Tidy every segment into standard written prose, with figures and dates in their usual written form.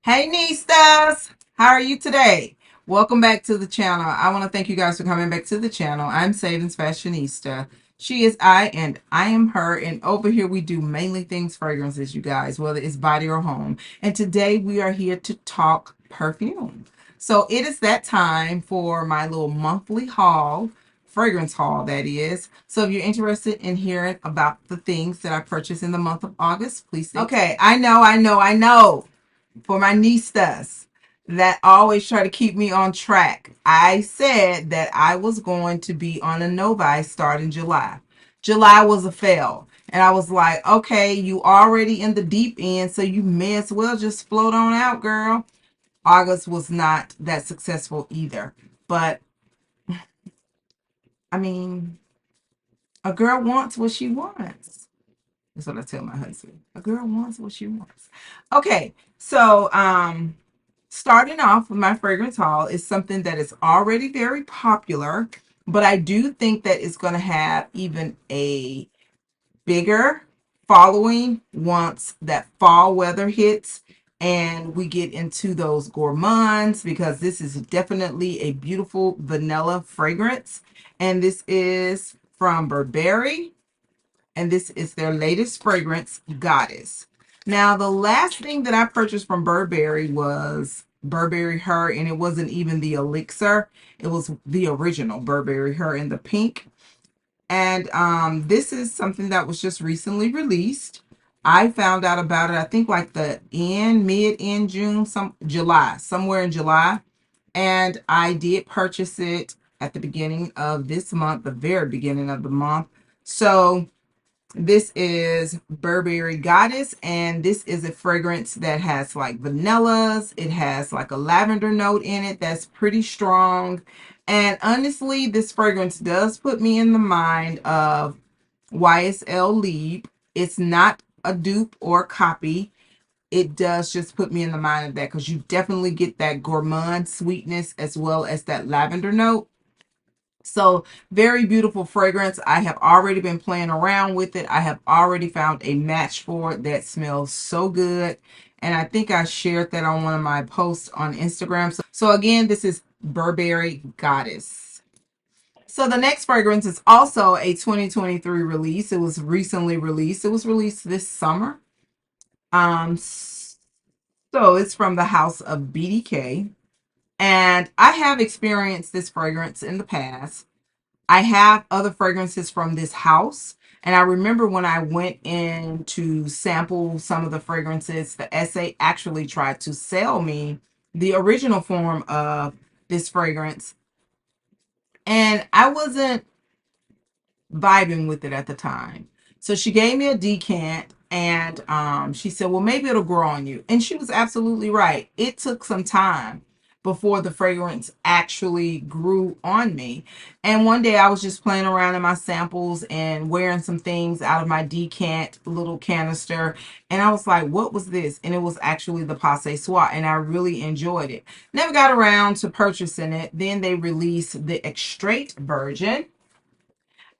Hey Nistas, how are you today? Welcome back to the channel. I want to thank you guys for coming back to the channel. I'm SavingsFashionista. She is I and I am her, and over here we do mainly things fragrances, you guys, whether it's body or home. And today we are here to talk perfume. So it is that time for my little monthly haul, fragrance haul that is. So if you're interested in hearing about the things that I purchased in the month of August, please stay. Okay, I know for my niestas that always try to keep me on track. I said that I was going to be on a novice starting July. July was a fail. And I was like, okay, you already in the deep end, so you may as well just float on out, girl. August was not that successful either. But, I mean, a girl wants what she wants. That's what I tell my husband. A girl wants what she wants. Okay, so starting off with my fragrance haul is something that is already very popular, but I do think that it's going to have even a bigger following once that fall weather hits and we get into those gourmands, because this is definitely a beautiful vanilla fragrance. And this is from Burberry, and this is their latest fragrance, Goddess. Now, the last thing that I purchased from Burberry was Burberry Her, and it wasn't even the elixir. It was the original Burberry Her in the pink. And this is something that was just recently released. I found out about it, I think like mid-end June, somewhere in July. And I did purchase it at the beginning of this month, the very beginning of the month. So this is Burberry Goddess, and this is a fragrance that has like vanillas. It has like a lavender note in it that's pretty strong. And honestly, this fragrance does put me in the mind of YSL Libre. It's not a dupe or a copy. It does just put me in the mind of that, because you definitely get that gourmand sweetness as well as that lavender note. So very beautiful fragrance. I have already been playing around with it. I have already found a match for it that smells so good. And I think I shared that on one of my posts on Instagram. So again, this is Burberry Goddess. So the next fragrance is also a 2023 release. It was recently released. It was released this summer. So it's from the house of BDK. And I have experienced this fragrance in the past. I have other fragrances from this house. And I remember when I went in to sample some of the fragrances, the SA actually tried to sell me the original form of this fragrance. And I wasn't vibing with it at the time. So she gave me a decant, and she said, well, maybe it'll grow on you. And she was absolutely right. It took some time before the fragrance actually grew on me. And one day I was just playing around in my samples and wearing some things out of my decant little canister. And I was like, what was this? And it was actually the Ce Soir. And I really enjoyed it. Never got around to purchasing it. Then they released the Extrait version,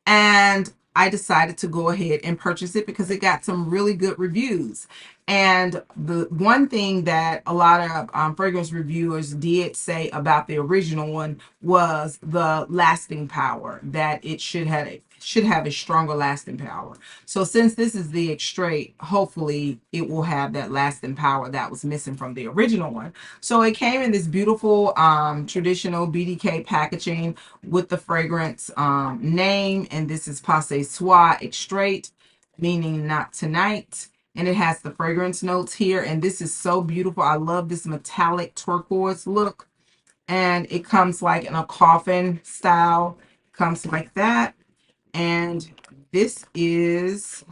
and I decided to go ahead and purchase it because it got some really good reviews. And the one thing that a lot of fragrance reviewers did say about the original one was the lasting power, that it should have a stronger lasting power. So since this is the Extrait, hopefully it will have that lasting power that was missing from the original one. So it came in this beautiful traditional BDK packaging with the fragrance name, and this is Ce Soir Extrait, meaning not tonight. And it has the fragrance notes here, and this is so beautiful. I love this metallic turquoise look, and it comes like in a coffin style. Comes like that. And this is,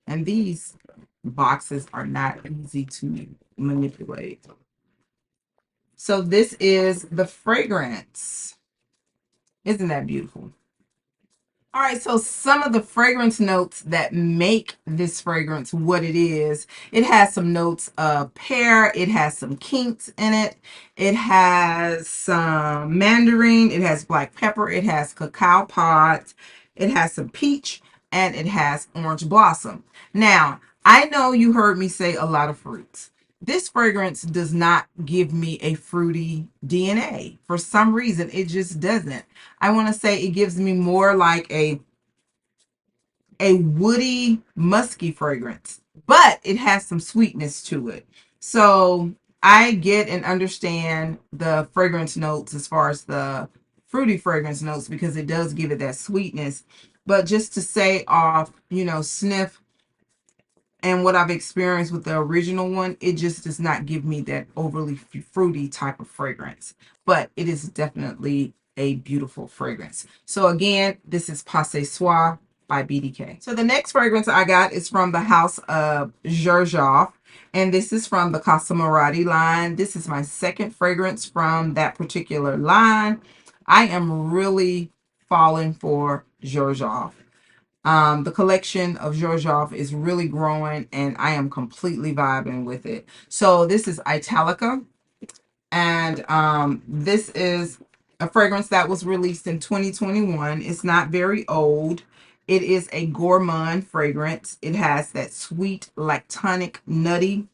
and these boxes are not easy to manipulate. So this is the fragrance. Isn't that beautiful? All right, so some of the fragrance notes that make this fragrance what it is, it has some notes of pear, it has some kinks in it, it has some mandarin, it has black pepper, it has cacao pods, it has some peach, and it has orange blossom. Now, I know you heard me say a lot of fruits. This fragrance does not give me a fruity DNA. For some reason, it just doesn't. I want to say it gives me more like a woody, musky fragrance, but it has some sweetness to it. So I get and understand the fragrance notes as far as the fruity fragrance notes because it does give it that sweetness. But just to say off, sniff and what I've experienced with the original one, it just does not give me that overly fruity type of fragrance. But it is definitely a beautiful fragrance. So again, this is Ce Soir by BDK. So the next fragrance I got is from the house of Xerjoff. And this is from the Casa Marati line. This is my second fragrance from that particular line. I am really falling for Xerjoff. The collection of Xerjoff is really growing and I am completely vibing with it. So this is Italica, and this is a fragrance that was released in 2021. It's not very old. It is a gourmand fragrance. It has that sweet, lactonic, nutty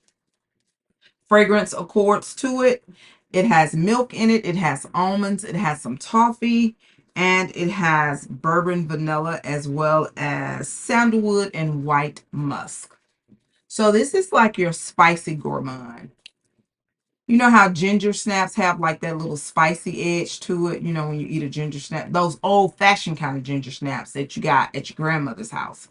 fragrance accords to it. It has milk in it. It has almonds. It has some toffee. And it has bourbon vanilla as well as sandalwood and white musk. So this is like your spicy gourmand. You know how ginger snaps have like that little spicy edge to it? You know, when you eat a ginger snap, those old fashioned kind of ginger snaps that you got at your grandmother's house.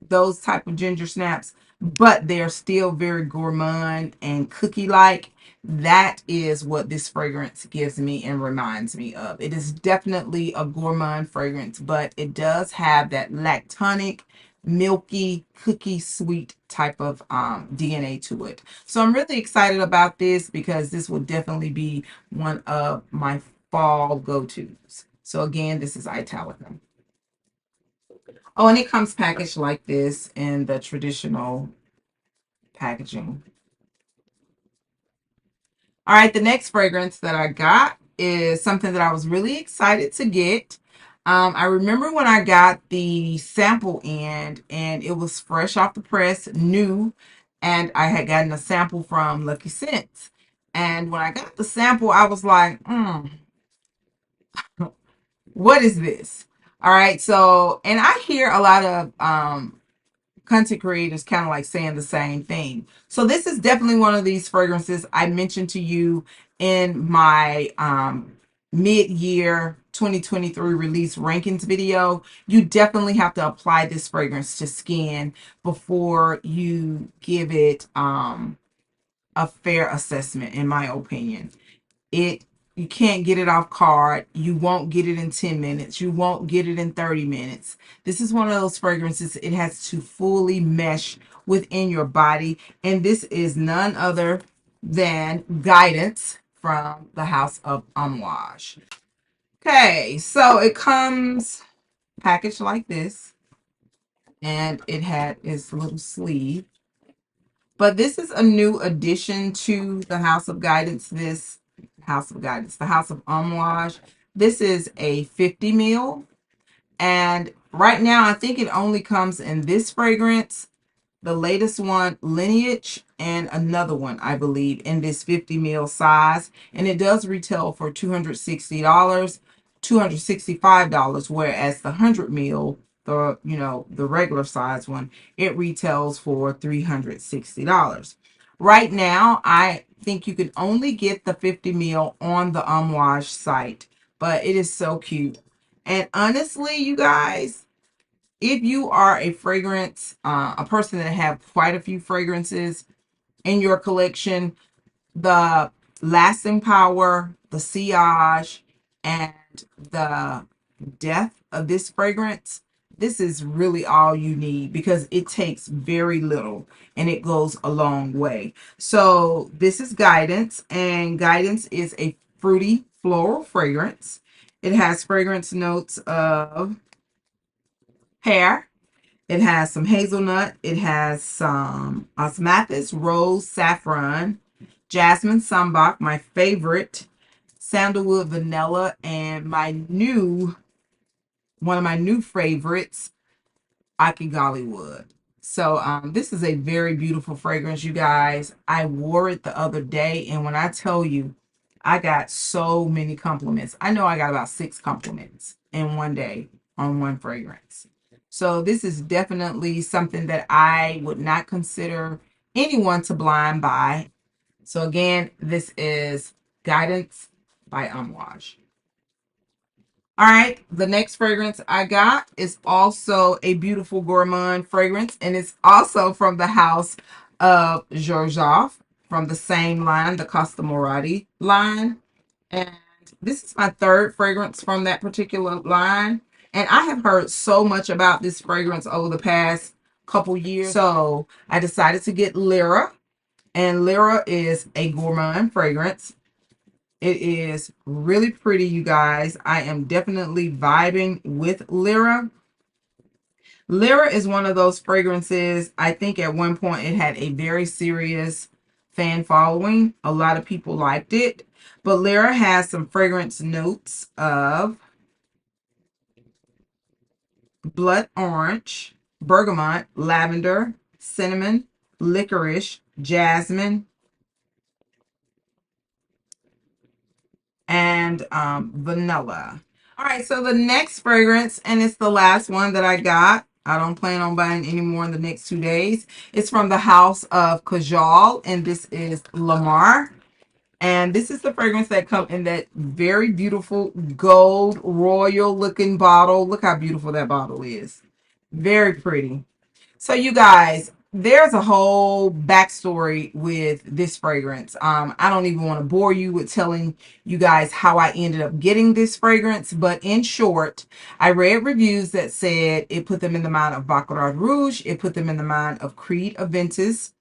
Those type of ginger snaps, but they're still very gourmand and cookie like. That is what this fragrance gives me and reminds me of. It is definitely a gourmand fragrance, but it does have that lactonic, milky, cookie sweet type of DNA to it. So I'm really excited about this because this will definitely be one of my fall go-tos. So again, this is Italica. Oh, and it comes packaged like this in the traditional packaging. All right, the next fragrance that I got is something that I was really excited to get. I remember when I got the sample in and it was fresh off the press, new, and I had gotten a sample from Lucky Scents. And when I got the sample, I was like, what is this? All right, so, and I hear a lot of content creators kind of like saying the same thing. So this is definitely one of these fragrances I mentioned to you in my mid-year 2023 release rankings video. You definitely have to apply this fragrance to skin before you give it a fair assessment, in my opinion. You can't get it off card. You won't get it in 10 minutes. You won't get it in 30 minutes. This is one of those fragrances. It has to fully mesh within your body. And this is none other than Guidance from the house of Amouage. Okay, so it comes packaged like this. And it had its little sleeve. But this is a new addition to the House of Guidance. The House of Amouage. This is a 50 ml. And right now, I think it only comes in this fragrance, the latest one, Lineage, and another one, I believe, in this 50 ml size. And it does retail for $260, $265, whereas the 100 ml, the regular size one, it retails for $360. Right now, I think you can only get the 50 ml on the Amouage site, but it is so cute. And honestly, you guys, if you are a fragrance, a person that have quite a few fragrances in your collection, the lasting power, the sillage, and the depth of this fragrance, this is really all you need because it takes very little and it goes a long way. So this is Guidance, and Guidance is a fruity floral fragrance. It has fragrance notes of pear. It has some hazelnut. It has some osmanthus, rose, saffron, jasmine, sambac, my favorite, sandalwood, vanilla, and one of my new favorites, Akigali wood. So this is a very beautiful fragrance, you guys. I wore it the other day, and when I tell you, I got so many compliments. I know I got about 6 compliments in one day on one fragrance. So this is definitely something that I would not consider anyone to blind buy. So again, this is Guidance by Amouage. All right, the next fragrance I got is also a beautiful gourmand fragrance, and it's also from the house of Xerjoff, from the same line, the Costamorati line. And this is my third fragrance from that particular line. And I have heard so much about this fragrance over the past couple years. So I decided to get Lira, and Lira is a gourmand fragrance. It is really pretty, you guys. I am definitely vibing with Lira. Lira is one of those fragrances, I think at one point it had a very serious fan following. A lot of people liked it. But Lira has some fragrance notes of blood orange, bergamot, lavender, cinnamon, licorice, jasmine, and vanilla. All right, so the next fragrance, and it's the last one that I got. I don't plan on buying any more in the next 2 days. It's from the house of Kajal, and this is Lamar. And this is the fragrance that comes in that very beautiful gold royal looking bottle. Look how beautiful that bottle is. Very pretty. So you guys, there's a whole backstory with this fragrance. I don't even want to bore you with telling you guys how I ended up getting this fragrance, but in short, I read reviews that said it put them in the mind of Baccarat Rouge, it put them in the mind of Creed Aventus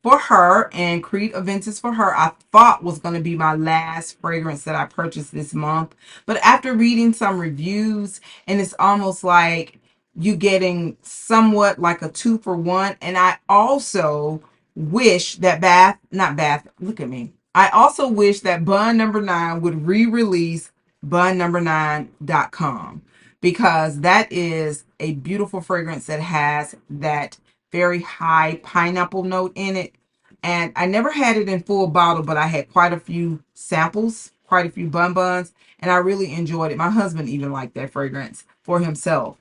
for her, and Creed Aventus for her I thought was going to be my last fragrance that I purchased this month. But after reading some reviews, and it's almost like you getting somewhat like a 2-for-1. And I also wish that look at me. I also wish that Bun Number 9 would re-release bunnumber9.com, because that is a beautiful fragrance that has that very high pineapple note in it. And I never had it in full bottle, but I had quite a few samples, quite a few buns, and I really enjoyed it. My husband even liked that fragrance for himself.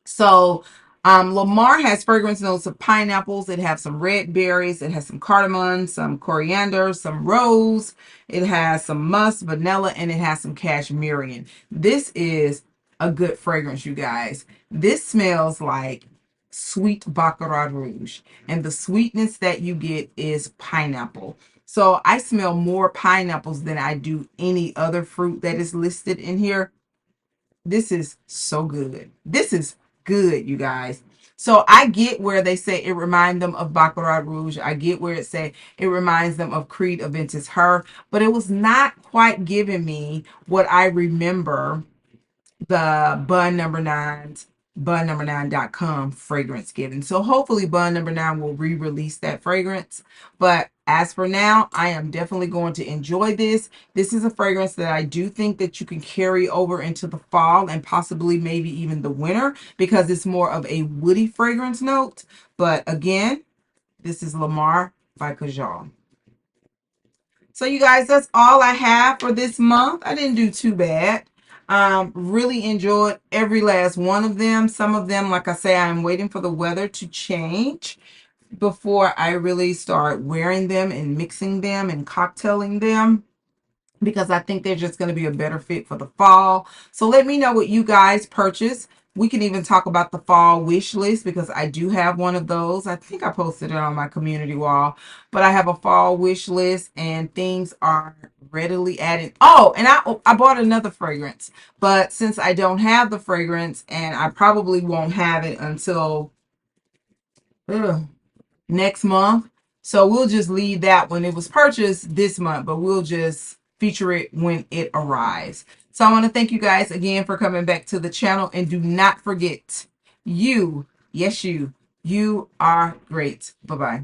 So Lamar has fragrance notes of pineapples. It has some red berries. It has some cardamom, some coriander, some rose. It has some musk, vanilla, and it has some cashmere. This is a good fragrance, you guys. This smells like sweet Baccarat Rouge, and the sweetness that you get is pineapple. So I smell more pineapples than I do any other fruit that is listed in here. This is so good. This is good, you guys. So I get where they say it reminds them of Baccarat Rouge. I get where it say it reminds them of Creed Aventus Her, but it was not quite giving me what I remember the bunnumber9.com fragrance given. So hopefully Bun Number 9 will re-release that fragrance. But as for now, I am definitely going to enjoy this. This is a fragrance that I do think that you can carry over into the fall and possibly maybe even the winter, because it's more of a woody fragrance note. But again, this is Lamar by Kajal. So you guys, that's all I have for this month. I didn't do too bad. Really enjoyed every last one of them. Some of them, like I say, I'm waiting for the weather to change before I really start wearing them and mixing them and cocktailing them, because I think they're just going to be a better fit for the fall. So let me know what you guys purchase. We can even talk about the fall wish list, because I do have one of those. I think I posted it on my community wall, but I have a fall wish list and things are readily added. Oh, and I bought another fragrance, but since I don't have the fragrance, and I probably won't have it until next month, so we'll just leave that when it was purchased this month, but we'll just feature it when it arrives. So I want to thank you guys again for coming back to the channel, and do not forget, you, yes you are great. Bye-bye.